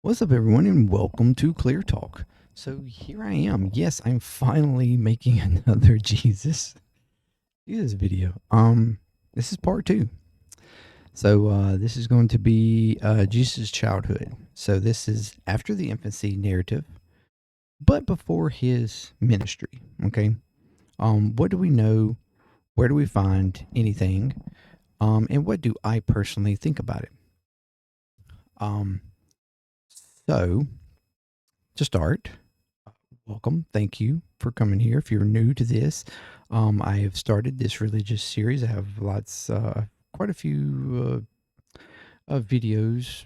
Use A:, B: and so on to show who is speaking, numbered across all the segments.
A: What's up, everyone, and welcome to ClearTalk. So here I am. Yes, I'm finally making another Jesus video. This is part two. So this is going to be Jesus' childhood. So this is after the infancy narrative, but before his ministry. Okay. What do we know? Where do we find anything? And what do I personally think about it? Um, so to start, welcome. Thank you for coming here. If you're new to this, I have started this religious series. I have quite a few videos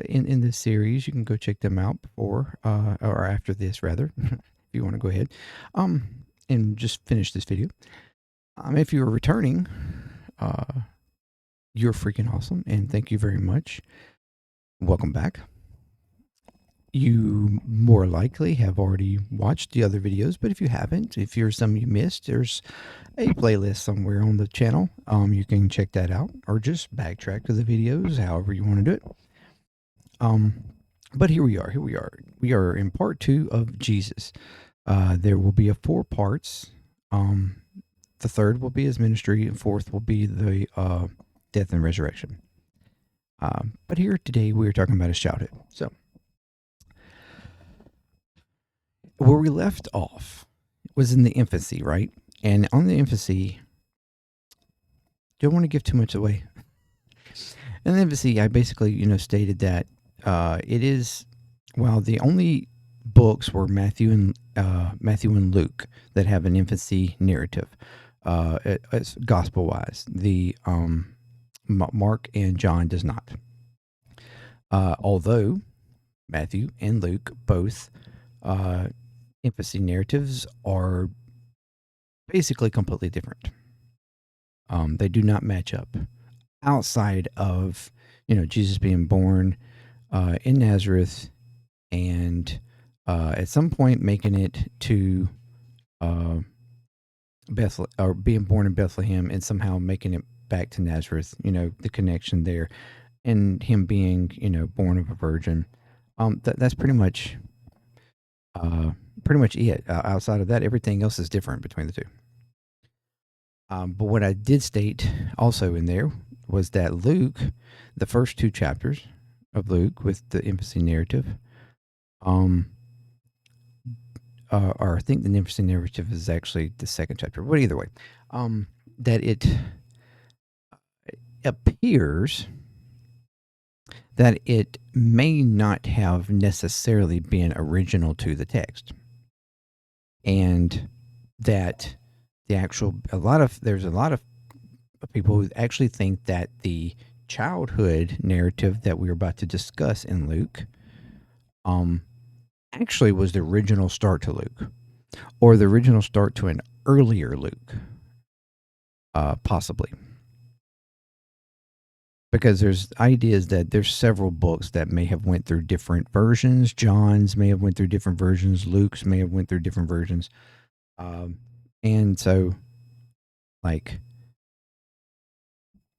A: in this series. You can go check them out before or after this, rather, if you want to go ahead and just finish this video. If you're returning, uh, you're freaking awesome, and thank you very much. Welcome back. You more likely have already watched the other videos, but if you haven't, if there's some you missed, there's a playlist somewhere on the channel. You can check that out or just backtrack to the videos, however you want to do it. But here we are. We are in part two of Jesus. There will be 4 parts. The third will be his ministry, and fourth will be the death and resurrection. But here today we are talking about his childhood. So where we left off was in the infancy, right? And on the infancy, don't want to give too much away. In the infancy, I basically, stated that it is, well, the only books were Matthew and Luke that have an infancy narrative, gospel wise. The Mark and John does not. Although Matthew and Luke both infancy narratives are basically completely different. They do not match up outside of, Jesus being born in Nazareth and at some point making it to Bethlehem, or being born in Bethlehem and somehow making it back to Nazareth, the connection there, and him being, born of a virgin. That's pretty much it. Outside of that, everything else is different between the two. But what I did state also in there was that Luke, the first 2 chapters of Luke with the infancy narrative, or I think the infancy narrative is actually the 2nd chapter, but either way, that it appears that it may not have necessarily been original to the text, and that there's a lot of people who actually think that the childhood narrative that we're about to discuss in Luke actually was the original start to Luke, or the original start to an earlier Luke, possibly. Because there's ideas that there's several books that may have went through different versions. John's may have went through different versions. Luke's may have went through different versions. And so, like,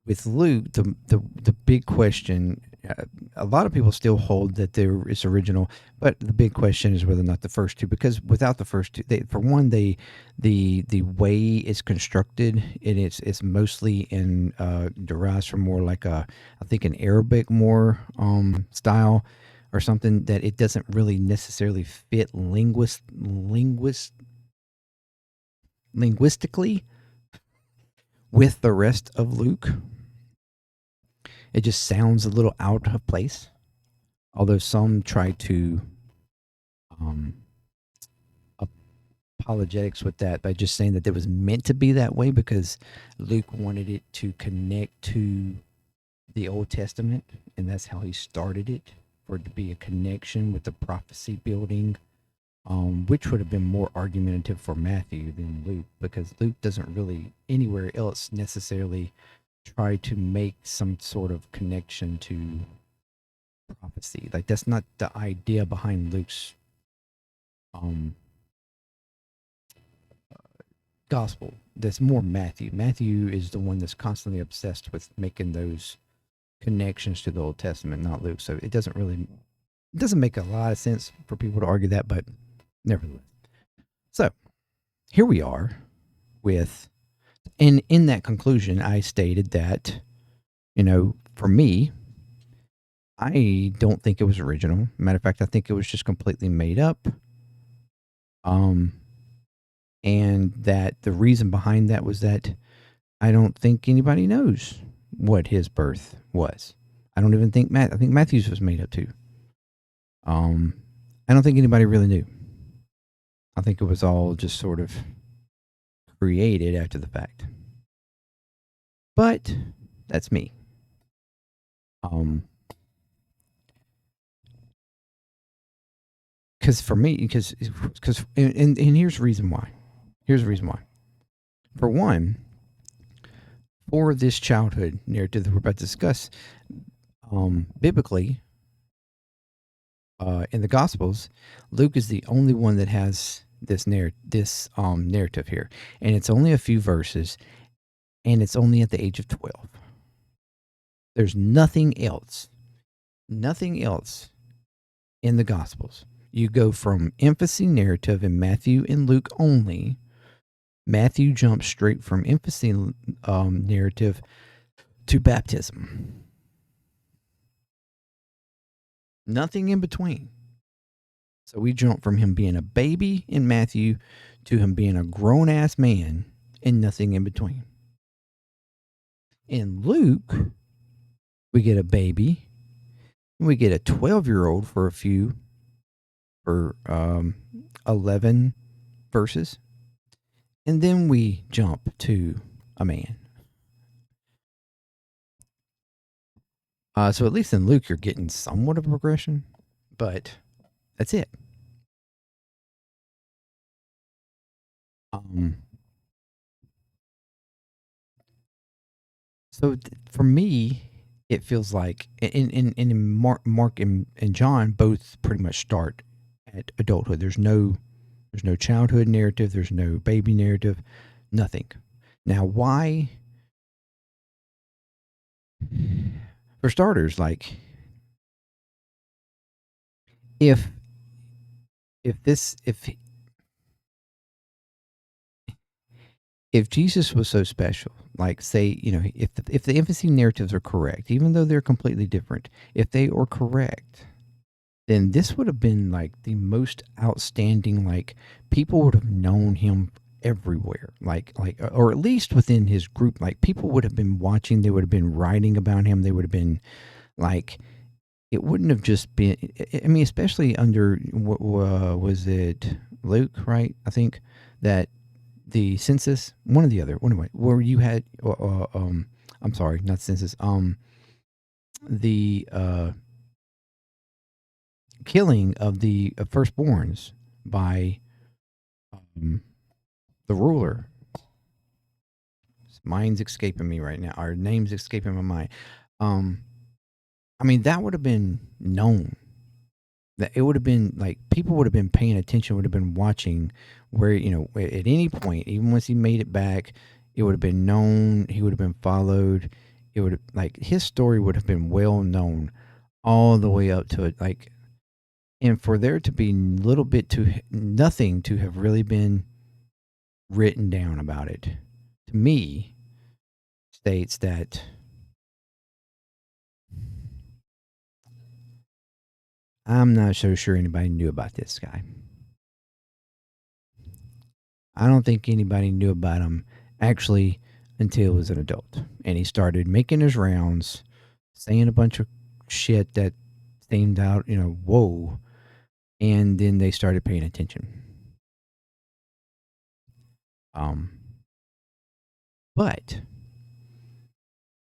A: with Luke, the big question, a lot of people still hold that there is original, but the big question is whether or not the first 2, because without the first 2, for one, the way it's constructed, it's mostly derives from more like I think an Arabic more style or something, that it doesn't really necessarily fit linguistically with the rest of Luke. It just sounds a little out of place, although some try to apologetics with that by just saying that it was meant to be that way because Luke wanted it to connect to the Old Testament, and that's how he started it, for it to be a connection with the prophecy building, which would have been more argumentative for Matthew than Luke, because Luke doesn't really anywhere else necessarily try to make some sort of connection to prophecy. Like, that's not the idea behind Luke's gospel. That's more Matthew. Matthew is the one that's constantly obsessed with making those connections to the Old Testament, not Luke. So it doesn't really It doesn't make a lot of sense for people to argue that, but nevertheless. So here we are with, and in that conclusion, I stated that, for me, I don't think it was original. Matter of fact, I think it was just completely made up. And that the reason behind that was that I don't think anybody knows what his birth was. I don't even think I think Matthew's was made up too. I don't think anybody really knew. I think it was all just sort of created after the fact. But that's me. Because for me, because and here's the reason why. Here's the reason why. For one, for this childhood narrative that we're about to discuss, biblically, in the Gospels, Luke is the only one that has this narrative here, and it's only a few verses, and it's only at the age of 12. There's nothing else in the Gospels. You go from infancy narrative in Matthew and Luke only. Matthew jumps straight from infancy narrative to baptism. Nothing in between. So we jump from him being a baby in Matthew to him being a grown-ass man, and nothing in between. In Luke, we get a baby, and we get a 12-year-old for 11 verses, and then we jump to a man. So at least in Luke, you're getting somewhat of a progression, but that's it. So for me, it feels like in Mark and John both pretty much start at adulthood. There's no childhood narrative. There's no baby narrative. Nothing. Now, why? For starters, like if Jesus was so special, like say, if the infancy narratives are correct, even though they're completely different, if they are correct, then this would have been like the most outstanding, like people would have known him everywhere, like or at least within his group, like people would have been watching, they would have been writing about him, they would have been like, it wouldn't have just been, I mean, especially under, what was it, Luke, right? I think that the census, one or the other, anyway, where you had, I'm sorry, not census, the killing of the firstborns by the ruler. Mind's escaping me right now. Our name's escaping my mind. I mean, that would have been known. That it would have been like people would have been paying attention, would have been watching where, at any point, even once he made it back, it would have been known. He would have been followed. It would have, like, his story would have been well known all the way up to it. Like, and for there to be nothing to have really been written down about it, to me, states that I'm not so sure anybody knew about this guy. I don't think anybody knew about him actually until he was an adult. And he started making his rounds, saying a bunch of shit that seemed out, whoa. And then they started paying attention. But,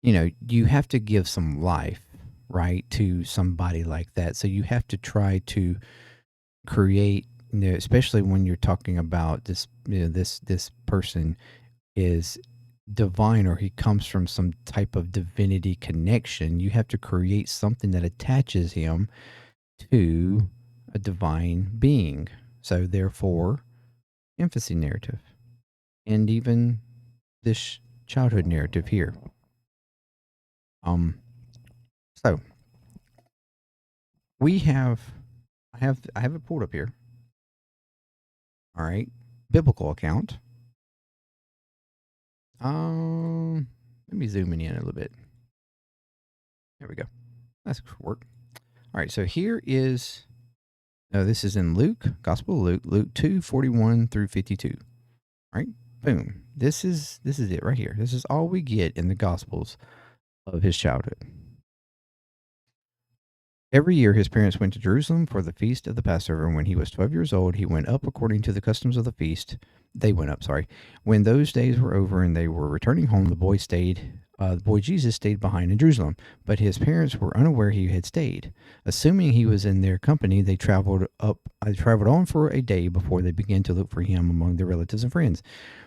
A: you have to give some life, right, to somebody like that. So you have to try to create, especially when you're talking about this, this person is divine, or he comes from some type of divinity connection. You have to create something that attaches him to a divine being. So therefore, infancy narrative, and even this childhood narrative here. So we have, I have it pulled up here. All right, biblical account. Let me zoom in a little bit. There we go. That's work. All right, so here is. This is in Luke, Gospel of Luke 2:41 through 52. All right, boom. This is it right here. This is all we get in the Gospels of his childhood. Every year his parents went to Jerusalem for the feast of the Passover, and when he was 12 years old, he went up according to the customs of the feast. They went up, sorry. When those days were over and they were returning home, the boy Jesus stayed behind in Jerusalem, but his parents were unaware he had stayed. Assuming he was in their company, they traveled on for a day before they began to look for him among their relatives and friends.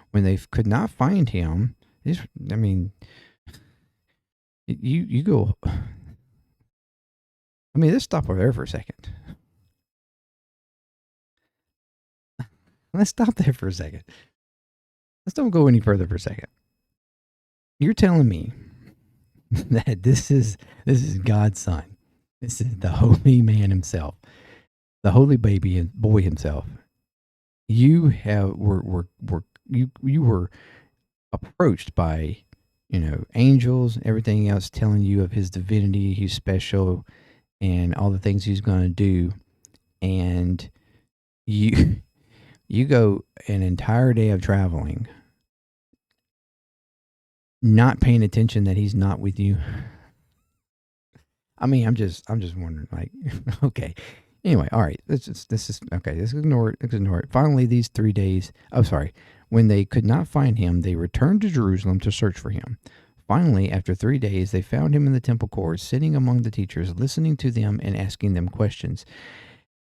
A: When they could not find him, you go. Let's stop over there for a second. Let's stop there for a second. Let's don't go any further for a second. You're telling me that this is God's son. This is the holy man himself, the holy baby and boy himself. You were approached by, angels, everything else telling you of his divinity, he's special, and all the things he's going to do, and you go an entire day of traveling, not paying attention that he's not with you. I'm just wondering, like, okay. Anyway, all right. This is okay. Let's ignore it. Finally, these 3 days. Oh, sorry. When they could not find him, they returned to Jerusalem to search for him. Finally, after 3 days, they found him in the temple courts, sitting among the teachers, listening to them and asking them questions.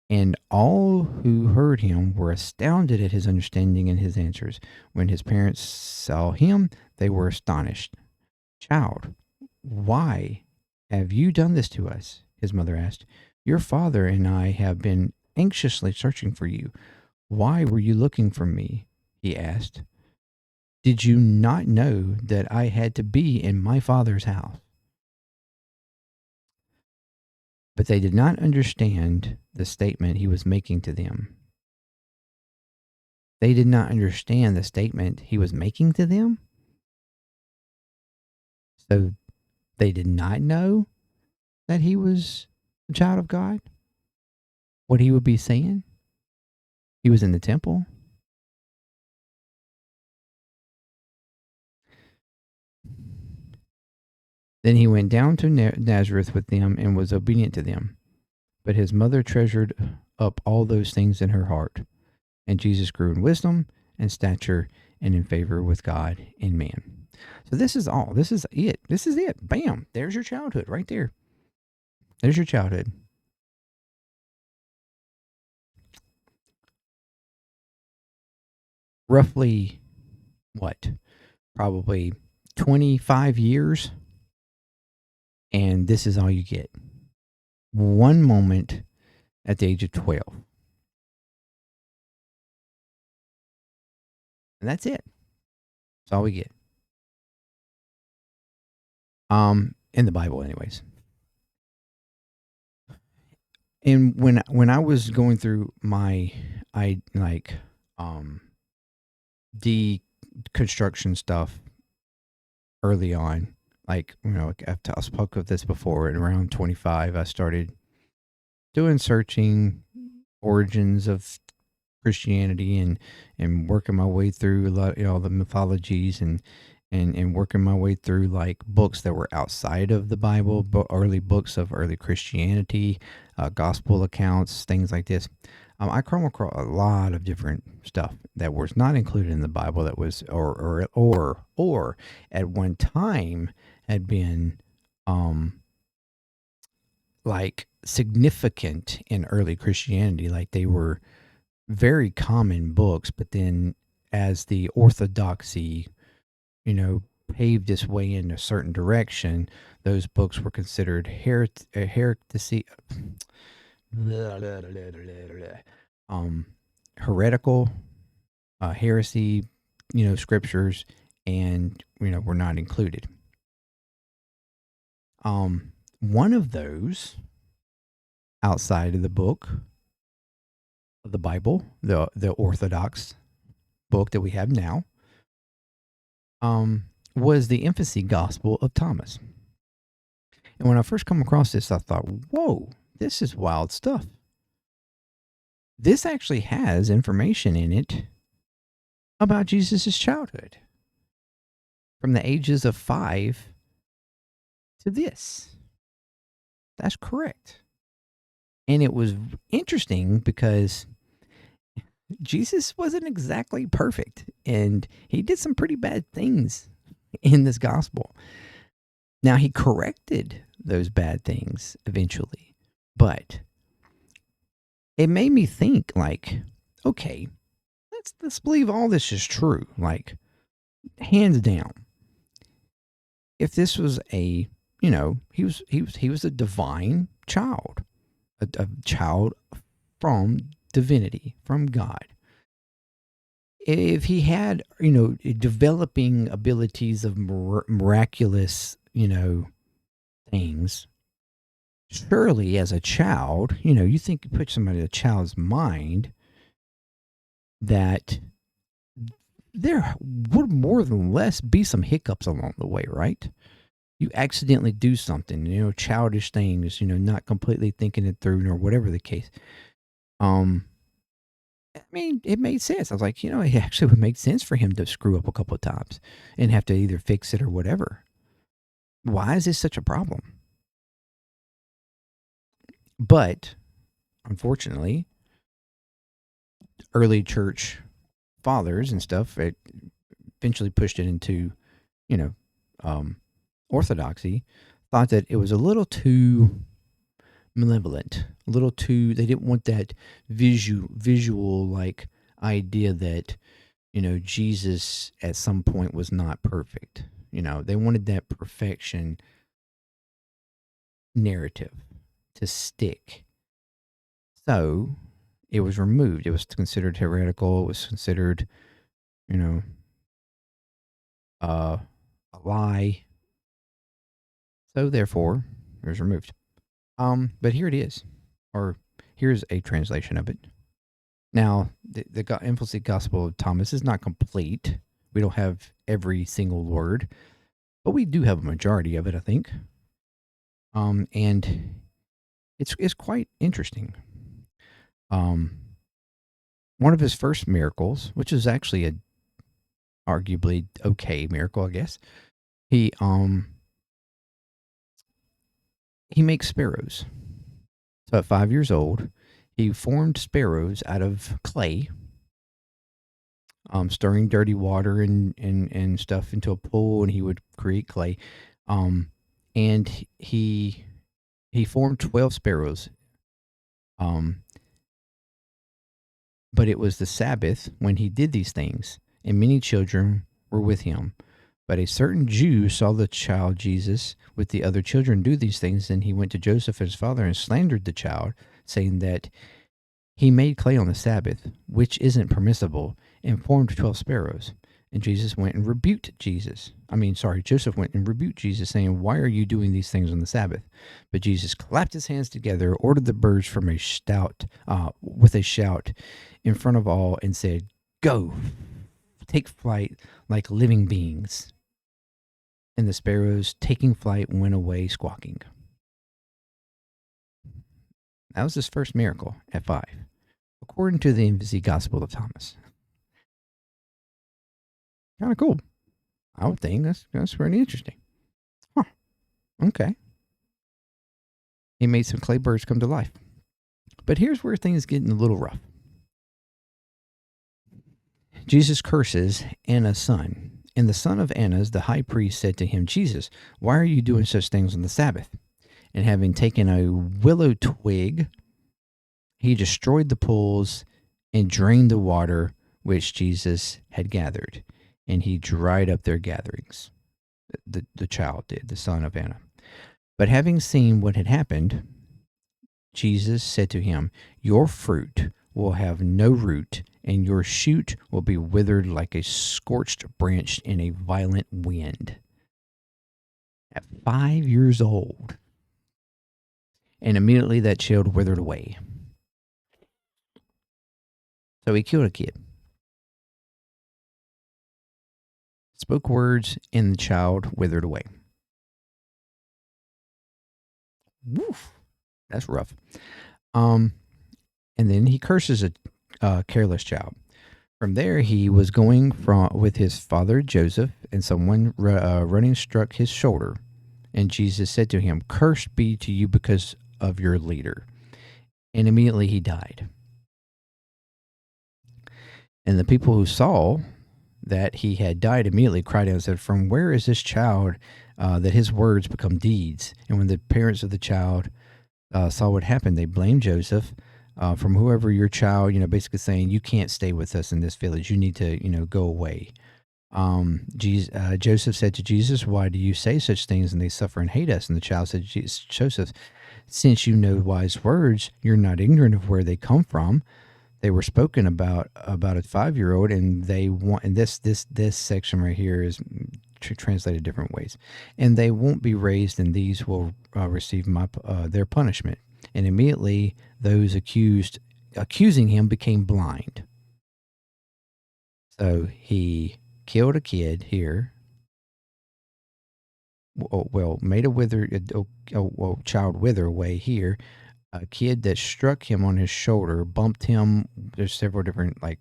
A: And all who heard him were astounded at his understanding and his answers. When his parents saw him, they were astonished. "Child, why have you done this to us?" his mother asked. "Your father and I have been anxiously searching for you." "Why were you looking for me?" he asked. "Did you not know that I had to be in my father's house?" But they did not understand the statement he was making to them. They did not understand the statement he was making to them. So they did not know that he was a child of God. What he would be saying. He was in the temple. Then he went down to Nazareth with them and was obedient to them. But his mother treasured up all those things in her heart. And Jesus grew in wisdom and stature and in favor with God and man. So this is all. This is it. This is it. Bam. There's your childhood right there. There's your childhood. Roughly, what? Probably 25 years. And this is all you get. One moment at the age of 12. And that's it. That's all we get. In the Bible anyways. And when I was going through my deconstruction stuff early on, I've spoke of this before, at around 25 I started doing searching origins of Christianity and working my way through a lot, the mythologies and working my way through like books that were outside of the Bible, but early books of early Christianity, gospel accounts, things like this. I come across a lot of different stuff that was not included in the Bible, that was or at one time had been like significant in early Christianity, like they were very common books, but then as the orthodoxy, paved its way in a certain direction, those books were considered heresy, heretical, heresy, scriptures, and were not included. One of those outside of the book of the Bible, the Orthodox book that we have now, was the infancy gospel of Thomas. And when I first come across this, I thought, whoa, this is wild stuff. This actually has information in it about Jesus' childhood from the ages of 5 to this. That's correct. And it was interesting because Jesus wasn't exactly perfect, and he did some pretty bad things in this gospel. Now, he corrected those bad things eventually, but it made me think, like, okay, let's believe all this is true, like, hands down. If this was a, he was a divine child, a child from divinity, from God. If he had, developing abilities of miraculous, things, surely as a child, you think you put somebody in a child's mind that there would more than less be some hiccups along the way, right? You accidentally do something, childish things, not completely thinking it through or whatever the case. I mean, it made sense. I was like, it actually would make sense for him to screw up a couple of times and have to either fix it or whatever. Why is this such a problem? But, unfortunately, early church fathers and stuff, it eventually pushed it into, orthodoxy, thought that it was a little too malevolent, a little too, they didn't want that visual like idea that, Jesus at some point was not perfect. They wanted that perfection narrative to stick. So it was removed. It was considered heretical. It was considered, a lie. So therefore, it was removed. But here it is, or here's a translation of it. Now, the infancy gospel of Thomas is not complete. We don't have every single word, but we do have a majority of it, I think. And it's quite interesting. One of his first miracles, which is actually a arguably okay miracle, I guess. He makes sparrows. So at 5 years old, he formed sparrows out of clay, stirring dirty water and stuff into a pool, and he would create clay. And he formed 12 sparrows. But it was the Sabbath when he did these things, and many children were with him. But a certain Jew saw the child Jesus with the other children do these things, and he went to Joseph his father and slandered the child, saying that he made clay on the Sabbath, which isn't permissible, and formed 12 sparrows. And Joseph went and rebuked Jesus, saying, "Why are you doing these things on the Sabbath?" But Jesus clapped his hands together, ordered the birds with a shout in front of all, and said, "Go, take flight like living beings." And the sparrows, taking flight, went away squawking. That was his first miracle at 5, according to the infancy gospel of Thomas. Kind of cool. I would think that's pretty interesting. Huh. Okay. He made some clay birds come to life. But here's where things get a little rough. Jesus curses Anna's son, and the son of Annas, the high priest, said to him, "Jesus, why are you doing such things on the Sabbath?" And having taken a willow twig, he destroyed the pools and drained the water which Jesus had gathered, and he dried up their gatherings. The child did, the son of Anna. But having seen what had happened, Jesus said to him, "Your fruit will have no root, and your shoot will be withered like a scorched branch in a violent wind." At 5 years old. and immediately that child withered away. So he killed a kid, spoke words, and the child withered away. Woof, that's rough. And then he curses a careless child. From there, he was going with his father Joseph, and someone running struck his shoulder. And Jesus said to him, "Cursed be to you because of your leader." And immediately he died. And the people who saw that he had died immediately cried out and said, "From where is this child that his words become deeds?" And when the parents of the child saw what happened, they blamed Joseph. From whoever your child, basically saying, "You can't stay with us in this village. You need to, go away." Joseph said to Jesus, "Why do you say such things and they suffer and hate us?" And the child said to Joseph, "Since you know wise words, you're not ignorant of where they come from. They were spoken about a 5-year-old, and they want." And this section right here is translated different ways. "And they won't be raised, and these will receive their punishment." And immediately those accusing him became blind. So he killed a kid here. Well, made a child wither away here. A kid that struck him on his shoulder, bumped him. There's several different a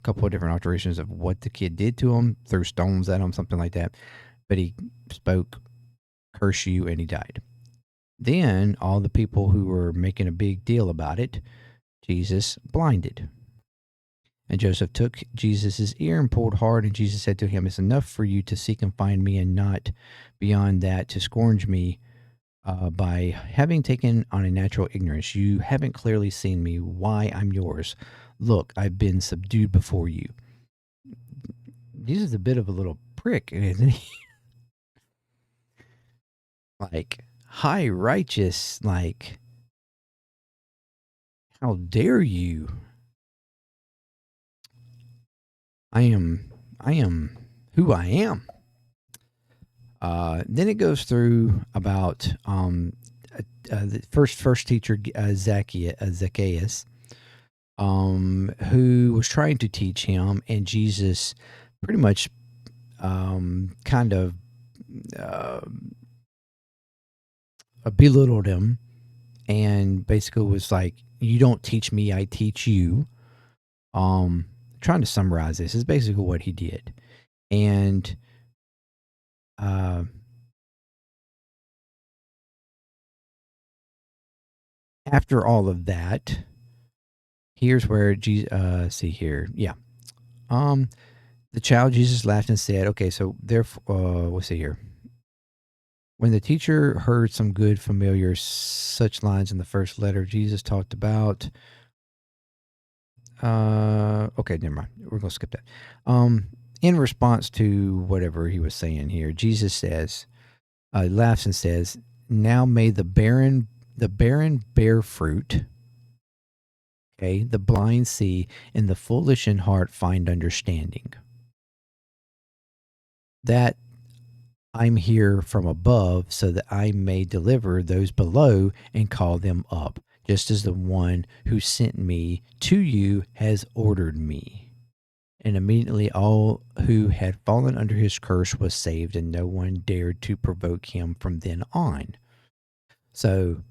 A: couple of different alterations of what the kid did to him. Threw stones at him, something like that. But he spoke, "Curse you," and he died. Then all the people who were making a big deal about it, Jesus blinded. And Joseph took Jesus' ear and pulled hard, and Jesus said to him, "It's enough for you to seek and find me, and not beyond that to scourge me by having taken on a natural ignorance. You haven't clearly seen me, why I'm yours. Look, I've been subdued before you." Jesus is a bit of a little prick, isn't he? High righteous, how dare you? I am who I am. Then it goes through about the first teacher, Zacchaeus, who was trying to teach him, and Jesus pretty much kind of belittled him, and basically was like, "You don't teach me, I teach you." Trying to summarize this is basically what he did. And after all of that, here's where Jesus, see here. Yeah. The child Jesus laughed and said, okay, so therefore, we'll see here. When the teacher heard some good, familiar, such lines in the first letter, Jesus talked about, okay, never mind. We're going to skip that. In response to whatever he was saying here, Jesus says, laughs and says, "Now may the barren bear fruit. Okay, the blind see, and the foolish in heart find understanding. That I'm here from above, so that I may deliver those below and call them up, just as the one who sent me to you has ordered me." And immediately all who had fallen under his curse was saved, and no one dared to provoke him from then on. So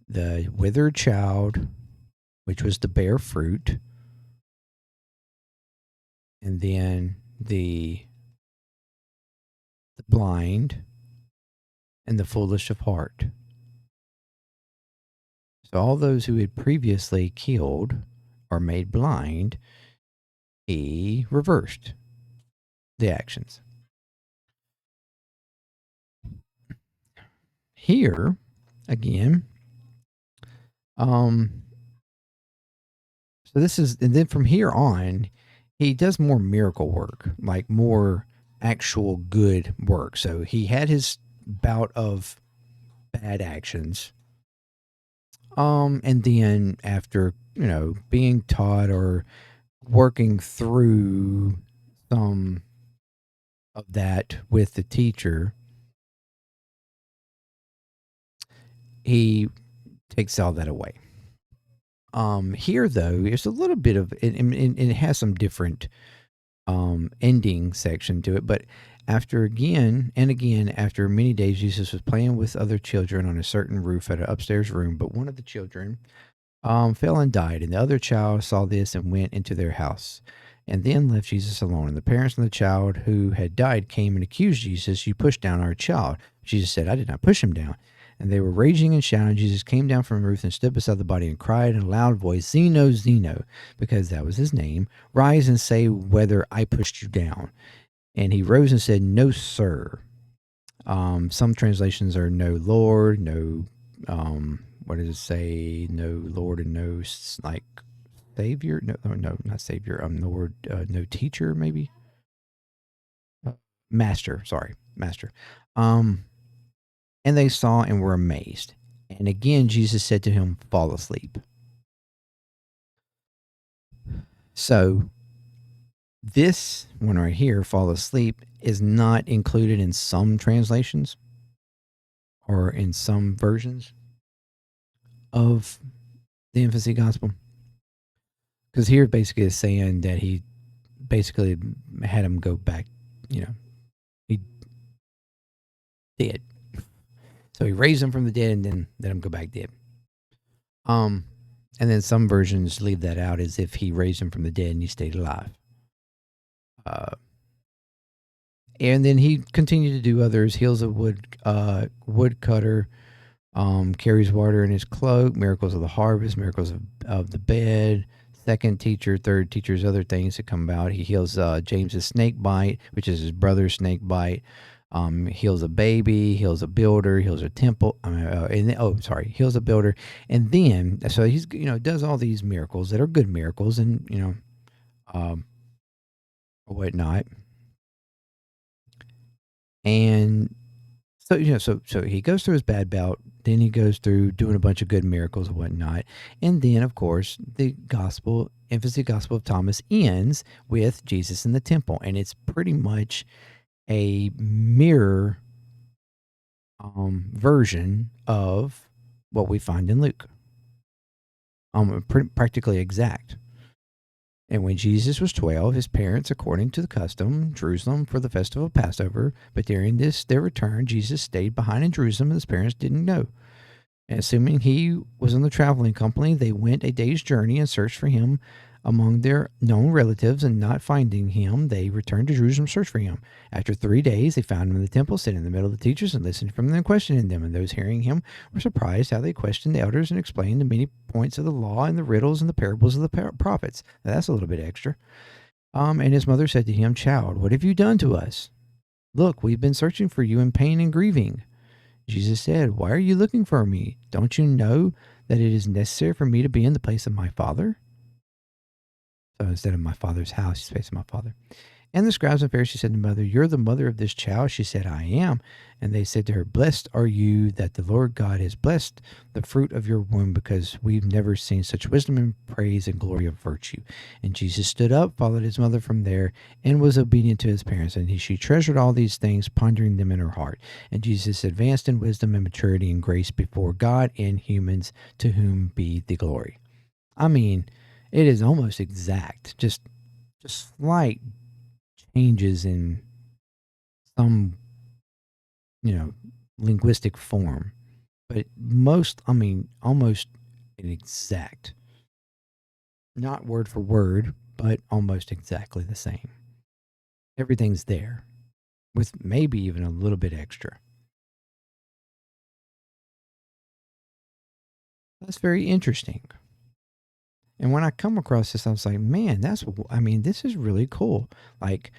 A: the withered child, which was to bear fruit, and then the blind and the foolish of heart. So all those who had previously killed or made blind, he reversed the actions. Here, again, so this is, and then from here on, he does more miracle work, like more actual good work. So he had his bout of bad actions. And then after, being taught or working through some of that with the teacher, he takes all that away. Here though, there's a little bit of it has some different ending section to it, but after again and again, after many days, Jesus was playing with other children on a certain roof at an upstairs room, but one of the children fell and died, and the other child saw this and went into their house, and then left Jesus alone. And the parents of the child who had died came and accused Jesus. You pushed down our child. Jesus said, I did not push him down. And they were raging and shouting. Jesus came down from the roof and stood beside the body and cried in a loud voice, Zeno, Zeno, because that was his name, rise and say whether I pushed you down. And he rose and said, no, sir. Some translations are no Lord, no, what does it say? No Lord and no, like, Savior? No, not Savior. Lord, no teacher, maybe? Master, sorry, Master. And they saw and were amazed. And again, Jesus said to him, fall asleep. So this one right here, fall asleep, is not included in some translations or in some versions of the infancy gospel. Because here basically is saying that he basically had him go back, he dead. So he raised him from the dead and then let him go back dead. And then some versions leave that out as if he raised him from the dead and he stayed alive. And then he continued to do others. Heals a woodcutter, carries water in his cloak, miracles of the harvest, miracles of the bed, second teacher, third teachers, other things that come about. He heals James's snake bite, which is his brother's snake bite. Heals a baby, heals a builder, heals a temple. Heals a builder, and then so he's does all these miracles that are good miracles, and whatnot. And so he goes through his bad bout, then he goes through doing a bunch of good miracles and whatnot, and then of course the infancy gospel of Thomas ends with Jesus in the temple, and it's pretty much a mirror version of what we find in Luke. Practically exact. And when Jesus was 12, his parents, according to the custom, Jerusalem for the festival of Passover, but during their return, Jesus stayed behind in Jerusalem, and his parents didn't know. And assuming he was in the traveling company, they went a day's journey and searched for him among their known relatives, and not finding him, they returned to Jerusalem to search for him. After 3 days, they found him in the temple, sitting in the middle of the teachers and listening from them and questioning them. And those hearing him were surprised how they questioned the elders and explained the many points of the law and the riddles and the parables of the prophets. Now, that's a little bit extra. And his mother said to him, Child, what have you done to us? Look, we've been searching for you in pain and grieving. Jesus said, Why are you looking for me? Don't you know that it is necessary for me to be in the place of my Father? So instead of my Father's house, he's facing my Father. And the scribes and Pharisees said to the mother, You're the mother of this child? She said, I am. And they said to her, Blessed are you that the Lord God has blessed the fruit of your womb, because we've never seen such wisdom and praise and glory of virtue. And Jesus stood up, followed his mother from there, and was obedient to his parents. And she treasured all these things, pondering them in her heart. And Jesus advanced in wisdom and maturity and grace before God and humans, to whom be the glory. I mean, it is almost exact, just slight changes in some, linguistic form, but almost an exact, not word for word, but almost exactly the same. Everything's there, with maybe even a little bit extra. That's very interesting. And when I come across this, I was like, man, this is really cool. Like,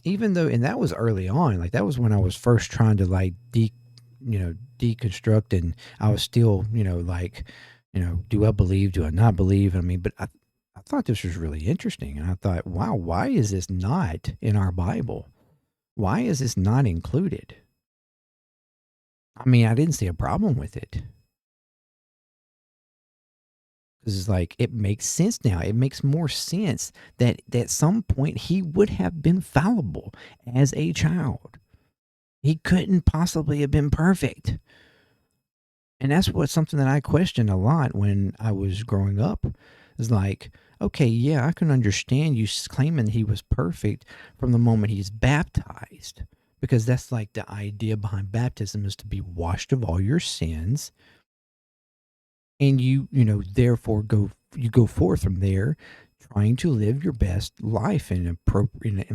A: even though, and that was early on, like that was when I was first trying to like deconstruct, and I was still, do I believe, do I not believe? But I thought this was really interesting. And I thought, wow, why is this not in our Bible? Why is this not included? I didn't see a problem with it. Because it's like, it makes sense now. It makes more sense that at some point he would have been fallible as a child. He couldn't possibly have been perfect. And that's what something that I questioned a lot when I was growing up. Is like, okay, yeah, I can understand you claiming he was perfect from the moment he's baptized, because that's like the idea behind baptism is to be washed of all your sins, and therefore you go forth from there trying to live your best life in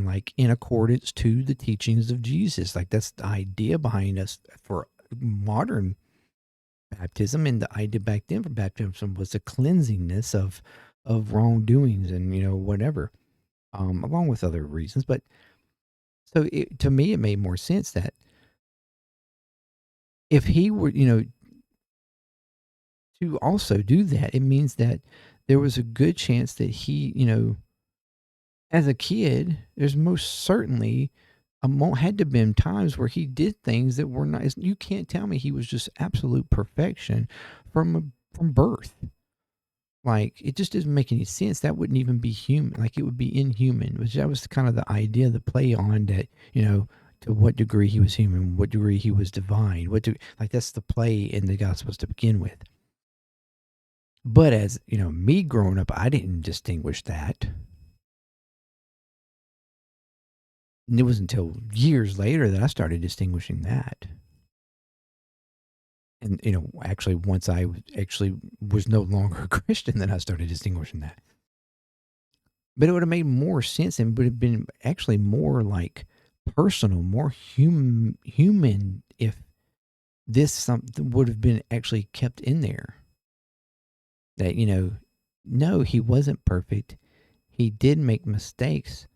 A: like in accordance to the teachings of Jesus. Like that's the idea behind us for modern baptism, and the idea back then for baptism was the cleansingness of wrongdoings and whatever, along with other reasons. But to me, it made more sense that if he were, to also do that, it means that there was a good chance that he, as a kid, there's most certainly had to have been times where he did things that were not. You can't tell me he was just absolute perfection from birth. Like, it just doesn't make any sense. That wouldn't even be human. Like, it would be inhuman, which that was kind of the idea, the play on that, to what degree he was human, what degree he was divine. Like, that's the play in the Gospels to begin with. But as, me growing up, I didn't distinguish that. And it was until years later that I started distinguishing that. And, actually, once I actually was no longer a Christian, then I started distinguishing that. But it would have made more sense and would have been actually more like personal, more human if this something would have been actually kept in there. That, no, he wasn't perfect. He did make mistakes,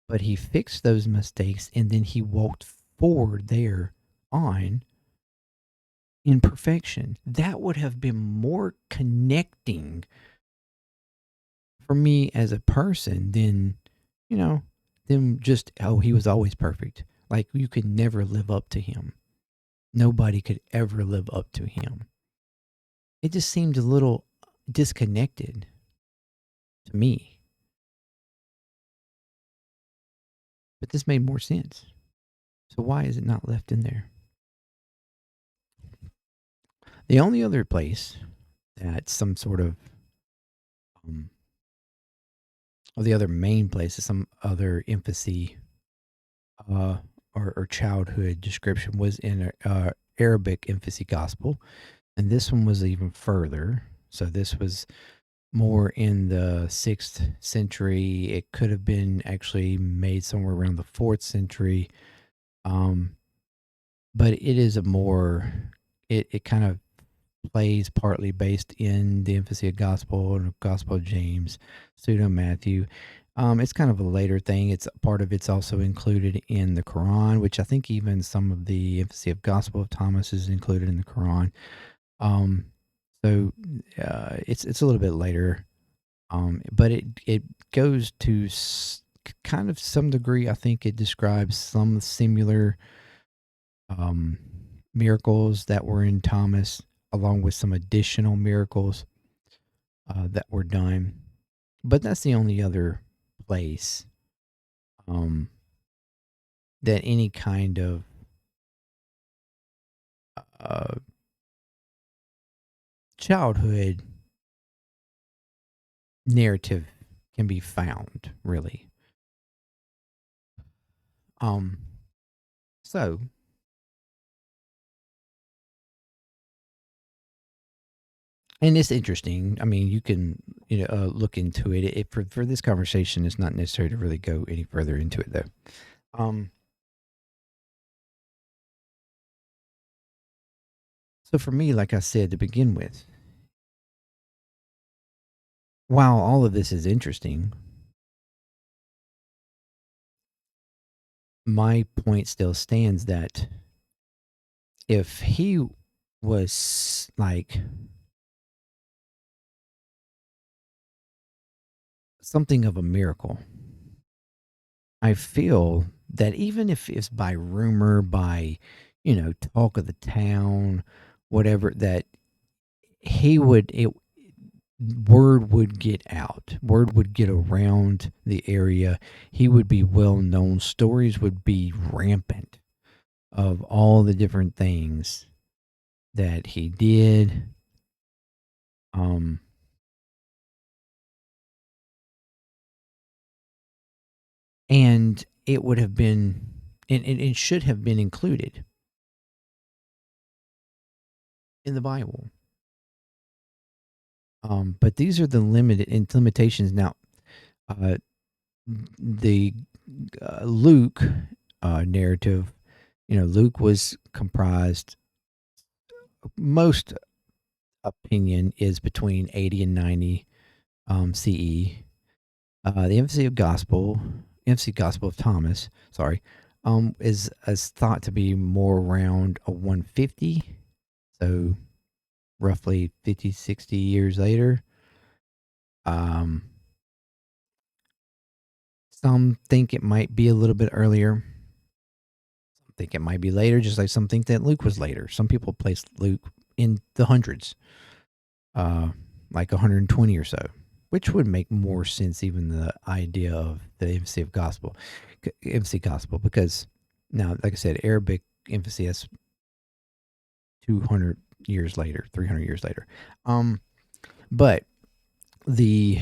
A: but he fixed those mistakes and then he walked forward there on in perfection. That would have been more connecting for me as a person than, than just, oh, he was always perfect. Like, you could never live up to him. Nobody could ever live up to him. It just seemed a little disconnected to me. But this made more sense. So why is it not left in there? The only other place that some sort of, or the other main place is some other infancy or childhood description was in Arabic infancy gospel. And this one was even further. So this was more in the 6th century. It could have been actually made somewhere around the 4th century. But it is a more, it kind of plays partly based in the infancy of gospel and Gospel of James, Pseudo Matthew. It's kind of a later thing. It's part of it's also included in the Quran, which I think even some of the infancy of Gospel of Thomas is included in the Quran. So it's a little bit later, but it goes to kind of some degree. I think it describes some similar miracles that were in Thomas, along with some additional miracles that were done. But that's the only other place that any kind of childhood narrative can be found, really. So and it's interesting. I mean, you can look into it. For this conversation, it's not necessary to really go any further into it, though. So for me, like I said to begin with, while all of this is interesting, my point still stands that if he was like something of a miracle, I feel that even if it's by rumor, by, talk of the town, whatever, that word would get out, word would get around the area. He would be well known. Stories would be rampant of all the different things that he did. Um, and it would have been, and it should have been included in the Bible. But these are the limitations. Now, the Luke narrative, Luke was comprised. Most opinion is between 80 and 90 CE. The infancy gospel of Thomas, sorry, is thought to be more around a 150, so roughly 50, 60 years later. Some think it might be a little bit earlier. Some think it might be later, just like some think that Luke was later. Some people place Luke in the hundreds, like 120 or so, which would make more sense, even the idea of the infancy gospel, because now, like I said, Arabic infancy is 200 years later, 300 years later. But the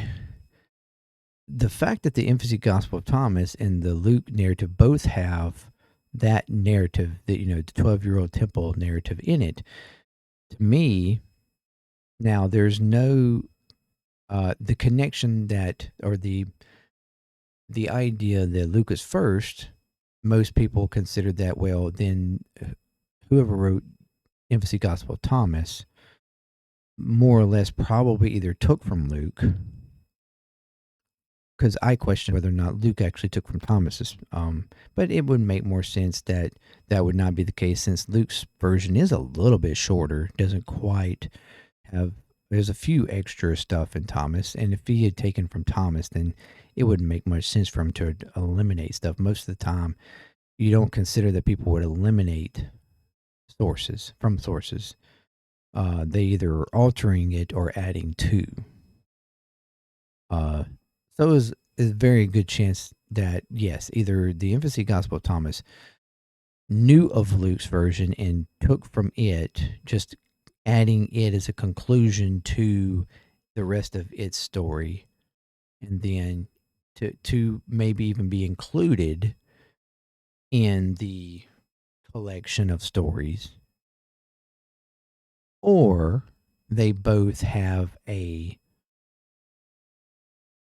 A: fact that the infancy gospel of Thomas and the Luke narrative both have that narrative, that the 12-year-old temple narrative in it, to me, now there's no the connection that, or the idea that Luke is first. Most people consider that, well, then whoever wrote infancy gospel of Thomas more or less probably either took from Luke, because I question whether or not Luke actually took from Thomas's. But it would make more sense that that would not be the case, since Luke's version is a little bit shorter, doesn't quite have. There's a few extra stuff in Thomas, and if he had taken from Thomas, then it wouldn't make much sense for him to eliminate stuff. Most of the time, you don't consider that people would eliminate sources from sources. They either are altering it or adding to. So is a very good chance that, yes, either the infancy gospel of Thomas knew of Luke's version and took from it, just adding it as a conclusion to the rest of its story, and then to maybe even be included in the collection of stories, or they both have a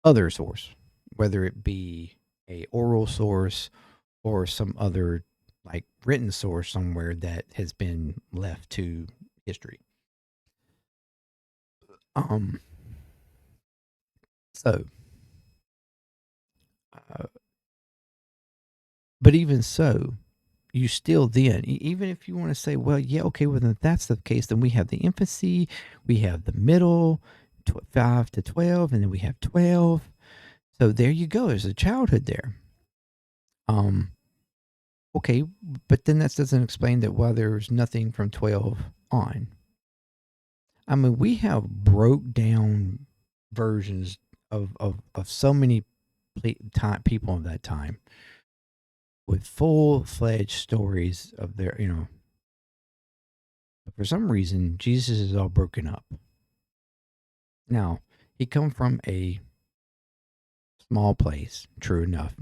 A: other source, whether it be a oral source or some other, like, written source somewhere that has been left to history. So, but even so, you still then, even if you want to say, well, yeah, okay, well, then if that's the case, then we have the infancy, we have the middle, 5 to 12, and then we have 12. So there you go. There's a childhood there. Okay, but then that doesn't explain that why there's nothing from 12 on. I mean, we have broke down versions of so many people of that time, with full-fledged stories of their, but for some reason, Jesus is all broken up. Now, he come from a small place, true enough.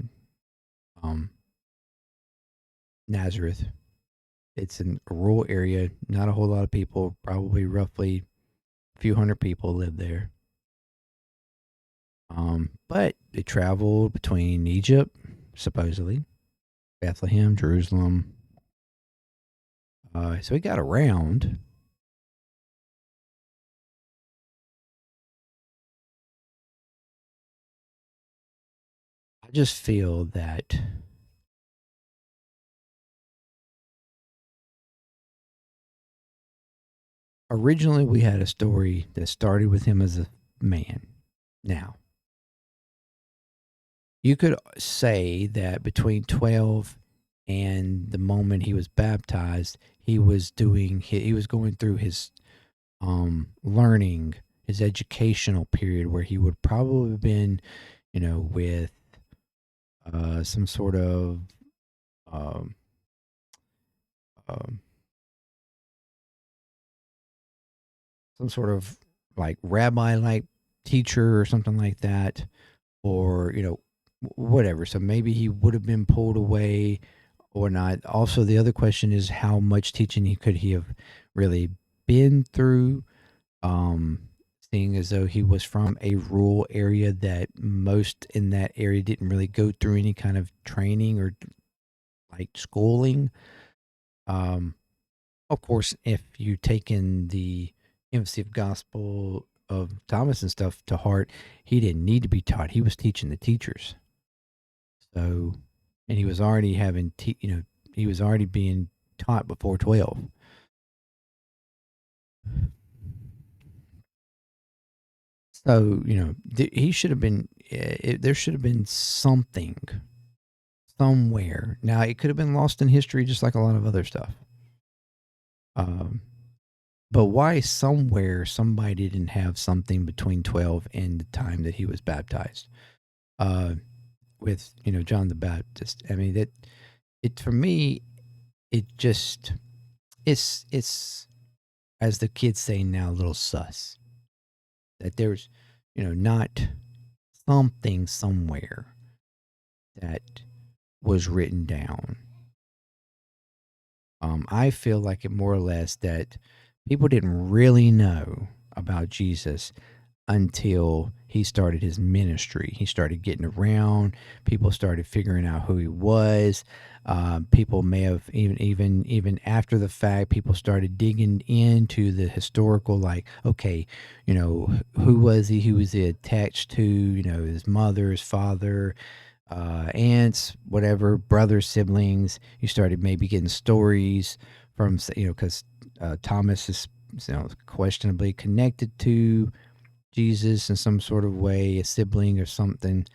A: Nazareth. It's in a rural area, not a whole lot of people, probably roughly a few hundred people live there. But they traveled between Egypt, supposedly, Bethlehem, Jerusalem. So he got around. I just feel that originally we had a story that started with him as a man. Now, you could say that between 12 and the moment he was baptized, he was going through his learning, his educational period, where he would probably have been, with some sort of um, um, some sort of like rabbi like teacher or something like that, or whatever. So maybe he would have been pulled away or not. Also, the other question is how much teaching could he have really been through, um, seeing as though he was from a rural area that most in that area didn't really go through any kind of training or like schooling. Um, of course, if you take in the emphasis of gospel of Thomas and stuff to heart, he didn't need to be taught. He was teaching the teachers. So, and he was already he was already being taught before 12. So, he should have been, there should have been something somewhere. Now, it could have been lost in history just like a lot of other stuff. Um, but why somewhere somebody didn't have something between 12 and the time that he was baptized? With, John the Baptist. I mean, for me, it just, it's, as the kids say now, a little sus. That there's, not something somewhere that was written down. I feel like it more or less that people didn't really know about Jesus until he started his ministry. He started getting around. People started figuring out who he was. People may have even after the fact, people started digging into the historical, like, okay, who was he? Who was he attached to? His mother, his father, aunts, whatever, brothers, siblings. You started maybe getting stories from, because Thomas is, questionably connected to Jesus in some sort of way, a sibling or something.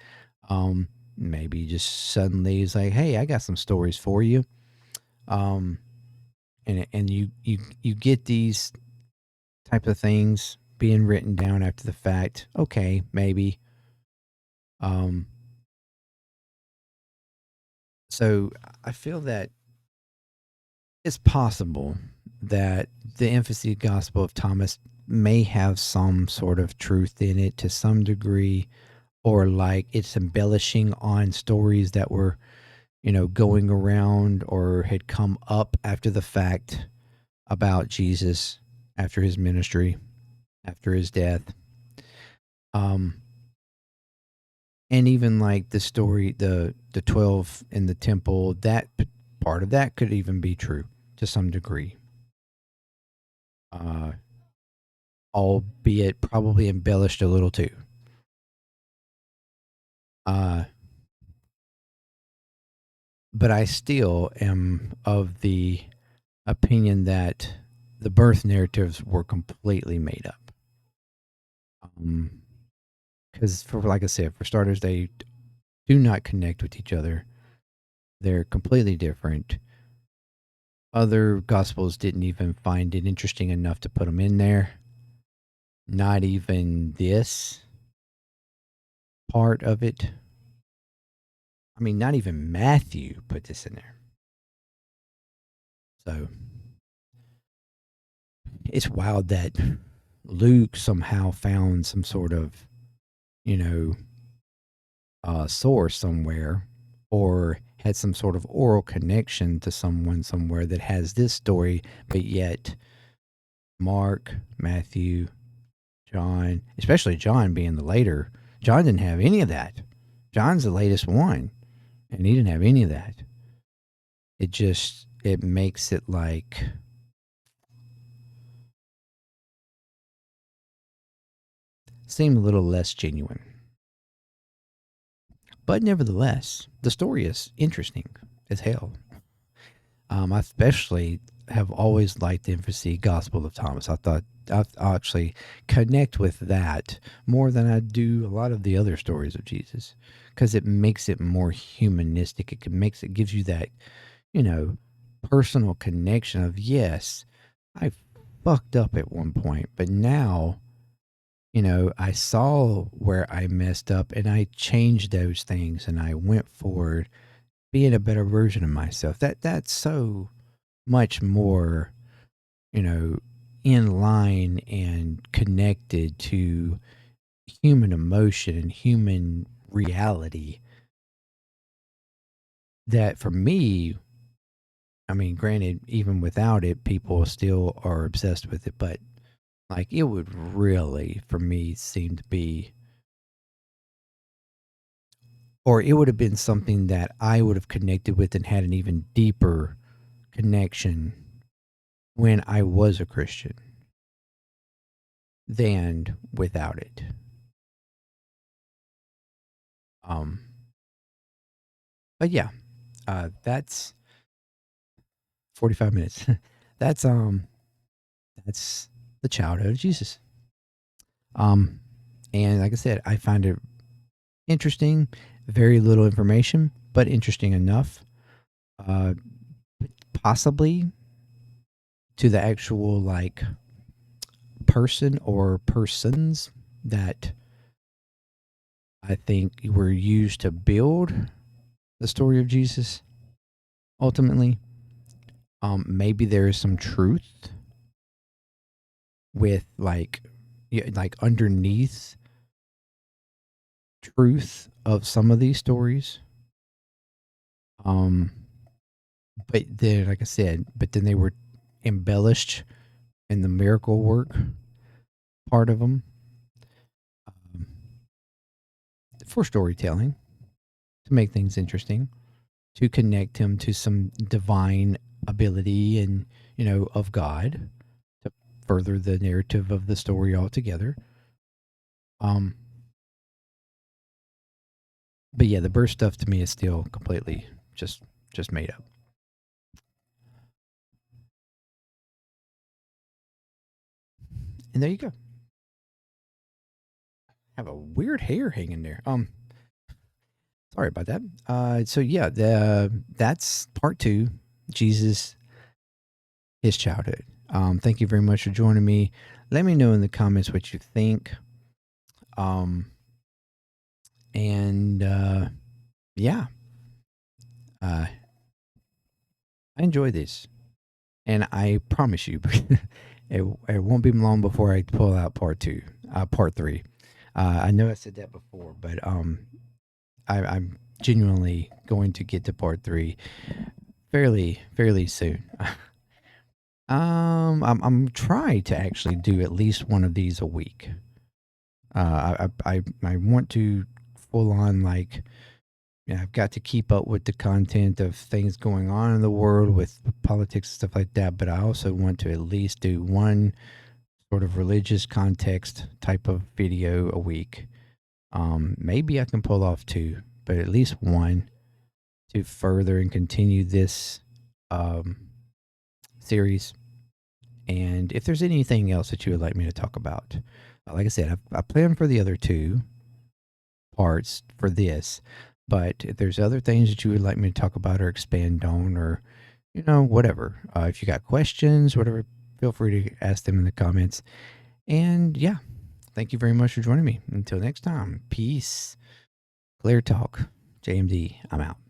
A: Maybe just suddenly he's like, "Hey, I got some stories for you." Um, and you get these type of things being written down after the fact. Okay, maybe. Um, so I feel that it's possible that the emphasis gospel of Thomas may have some sort of truth in it to some degree, or like it's embellishing on stories that were, going around or had come up after the fact about Jesus, after his ministry, after his death. Um, and even like the story, the 12 in the temple, that part of that could even be true to some degree. Uh, Albeit probably embellished a little too. Uh, but I still am of the opinion that the birth narratives were completely made up. Because for, like I said, for starters, they do not connect with each other. They're completely different. Other gospels didn't even find it interesting enough to put them in there. Not even this part of it. I mean, not even Matthew put this in there. So it's wild that Luke somehow found some sort of, source somewhere, or had some sort of oral connection to someone somewhere that has this story, but yet Mark, Matthew, John, especially John being the later, John didn't have any of that. John's the latest one, and he didn't have any of that. It makes it like, seem a little less genuine. But nevertheless, the story is interesting as hell. I especially have always liked the emphasis Gospel of Thomas. I thought I actually connect with that more than I do a lot of the other stories of Jesus, because it makes it more humanistic. It gives you that, personal connection of, yes, I fucked up at one point, but now, I saw where I messed up and I changed those things and I went forward being a better version of myself. That's so much more, you know, in line and connected to human emotion and human reality that for me, I mean, granted, even without it, people still are obsessed with it, but like it would really, for me, seem to be, or it would have been something that I would have connected with and had an even deeper connection when I was a Christian than without it. Um, but yeah, that's 45 minutes. that's that's the childhood of Jesus. Um, and like I said, I find it interesting. Very little information, but interesting enough. Uh, possibly to the actual like person or persons that I think were used to build the story of Jesus. Ultimately, maybe there is some truth with like, yeah, like underneath truth of some of these stories. Um, but then, like I said, but then they were embellished in the miracle work part of them, um, for storytelling, to make things interesting, to connect him to some divine ability and, of God, to further the narrative of the story altogether. Um, but yeah, the birth stuff to me is still completely just made up. And there you go. Have a weird hair hanging there. Sorry about that. So yeah, that's part two. Jesus, his childhood. Thank you very much for joining me. Let me know in the comments what you think. Um, and yeah, I enjoy this, and I promise you, it won't be long before I pull out part two, part three. I know I said that before, but I'm genuinely going to get to part three fairly soon. I'm trying to actually do at least one of these a week. I want to full on like, I've got to keep up with the content of things going on in the world with politics and stuff like that. But I also want to at least do one sort of religious context type of video a week. Maybe I can pull off two, but at least one to further and continue this um, series. And if there's anything else that you would like me to talk about, like I said, I planned for the other two parts for this. But if there's other things that you would like me to talk about or expand on, or whatever, if you got questions, whatever, feel free to ask them in the comments. And yeah, thank you very much for joining me. Until next time, peace. ClearTalk, JMD. I'm out.